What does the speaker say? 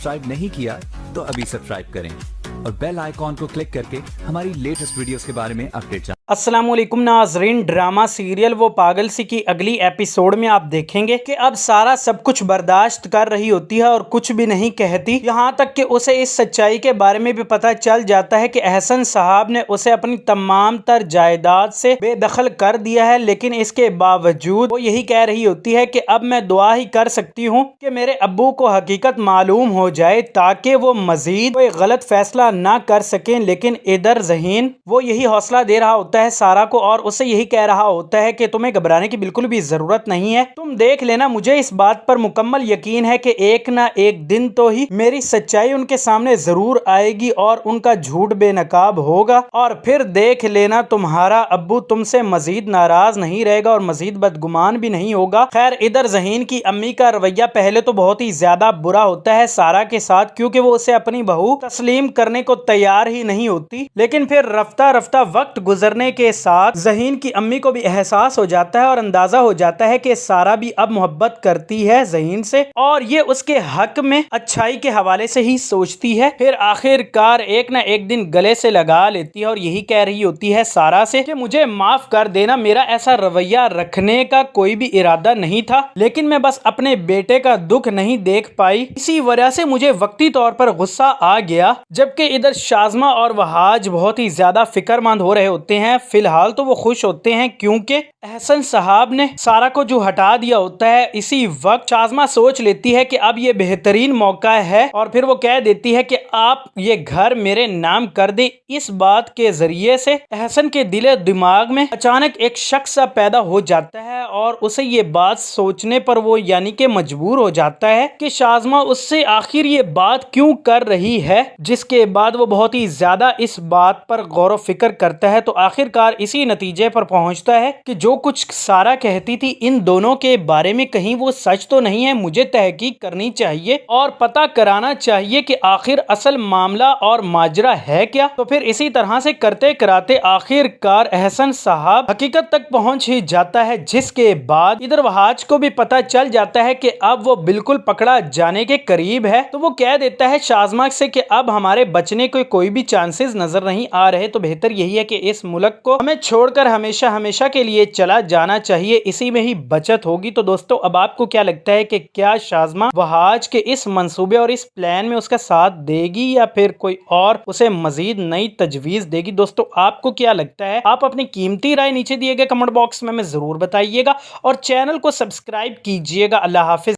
Subscribe नहीं किया तो अभी सब्सक्राइब करें और बेल आइकॉन को क्लिक करके हमारी लेटेस्ट वीडियोस के बारे में अपडेट जानें। अस्सलामुअलैकुम नाजरीन, ड्रामा सीरियल वो पागल सी की अगली एपिसोड में आप देखेंगे कि अब सारा सब कुछ बर्दाश्त कर रही होती है और कुछ भी नहीं कहती, यहाँ तक कि उसे इस सच्चाई के बारे में भी पता चल जाता है कि एहसन साहब ने उसे अपनी तमाम तर जायदाद से बेदखल कर दिया है। लेकिन इसके बावजूद वो यही कह रही होती है कि अब मैं दुआ ही कर सकती हूँ कि मेरे अब्बू को हकीकत मालूम हो जाए ताकि वो मजीद कोई गलत फैसला ना कर सकें। लेकिन इधर ज़हीन वो यही हौसला दे रहा होता है सारा को और उसे यही कह रहा होता है कि तुम्हें घबराने की बिल्कुल भी जरूरत नहीं है, तुम देख लेना, मुझे इस बात पर मुकम्मल यकीन है कि एक ना एक दिन तो ही मेरी सच्चाई उनके सामने जरूर आएगी और उनका झूठ बेनकाब होगा और फिर देख लेना तुम्हारा अब्बू तुमसे मजीद नाराज नहीं रहेगा और मजीद बदगुमान भी नहीं होगा। खैर, इधर ज़हीन की अम्मी का रवैया पहले तो बहुत ही ज्यादा बुरा होता है सारा के साथ, क्योंकि वो उसे अपनी बहू तस्लीम करने को तैयार ही नहीं होती। लेकिन फिर रफ्ता रफ्ता वक्त गुजरने के साथ ज़हीन की अम्मी को भी एहसास हो जाता है और अंदाजा हो जाता है कि सारा भी अब मोहब्बत करती है ज़हीन से और ये उसके हक में अच्छाई के हवाले से ही सोचती है। फिर आखिरकार एक ना एक दिन गले से लगा लेती है और यही कह रही होती है सारा से कि मुझे माफ कर देना, मेरा ऐसा रवैया रखने का कोई भी इरादा नहीं था, लेकिन मैं बस अपने बेटे का दुख नहीं देख पाई, इसी वजह से मुझे वक्ती तौर पर गुस्सा आ गया। जबकि इधर शाज़मा और वहाज बहुत ही ज्यादा फिक्रमंद हो रहे होते हैं। फिलहाल तो वो खुश होते हैं क्योंकि एहसन साहब ने सारा को जो हटा दिया होता है। इसी वक्त शाज़मा सोच लेती है कि अब ये बेहतरीन मौका है और फिर वो कह देती है कि आप ये घर मेरे नाम कर दे। इस बात के जरिए से एहसन के दिल दिमाग में अचानक एक शक सा पैदा हो जाता है और उसे ये बात सोचने पर वो यानी कि मजबूर हो जाता है कि शाज़मा उससे आखिर ये बात क्यों कर रही है। जिसके बाद वो बहुत ही ज्यादा इस बात पर गौर फिक्र करता है तो आखिरकार इसी नतीजे पर पहुंचता है कि जो कुछ सारा कहती थी इन दोनों के बारे में कहीं वो सच तो नहीं है, मुझे तहकीक करनी चाहिए और पता कराना चाहिए कि आखिर असल मामला और माजरा है क्या। तो फिर इसी तरह से करते कराते आखिरकार एहसन साहब हकीकत तक पहुंच ही जाता है। जिसके बाद इधर वहाज को भी पता चल जाता है कि अब वो बिल्कुल पकड़ा जाने के करीब है। तो वो कह देता है शाज़मा से कि अब हमारे बचने के कोई भी चांसेस नजर नहीं आ रहे, तो बेहतर यही है कि इस मुल्क को हमें छोड़कर हमेशा हमेशा के लिए चला जाना चाहिए, इसी में ही बचत होगी। तो दोस्तों, अब आपको क्या लगता है कि क्या शाज़मा वहाज के इस मंसूबे और इस प्लान में उसका साथ देगी या फिर कोई और उसे मजीद नई तजवीज़ देगी? दोस्तों, आपको क्या लगता है? आप अपनी कीमती राय नीचे दिए गए कमेंट बॉक्स में हमें जरूर बताइएगा और चैनल को सब्सक्राइब कीजिएगा। अल्लाह हाफिज।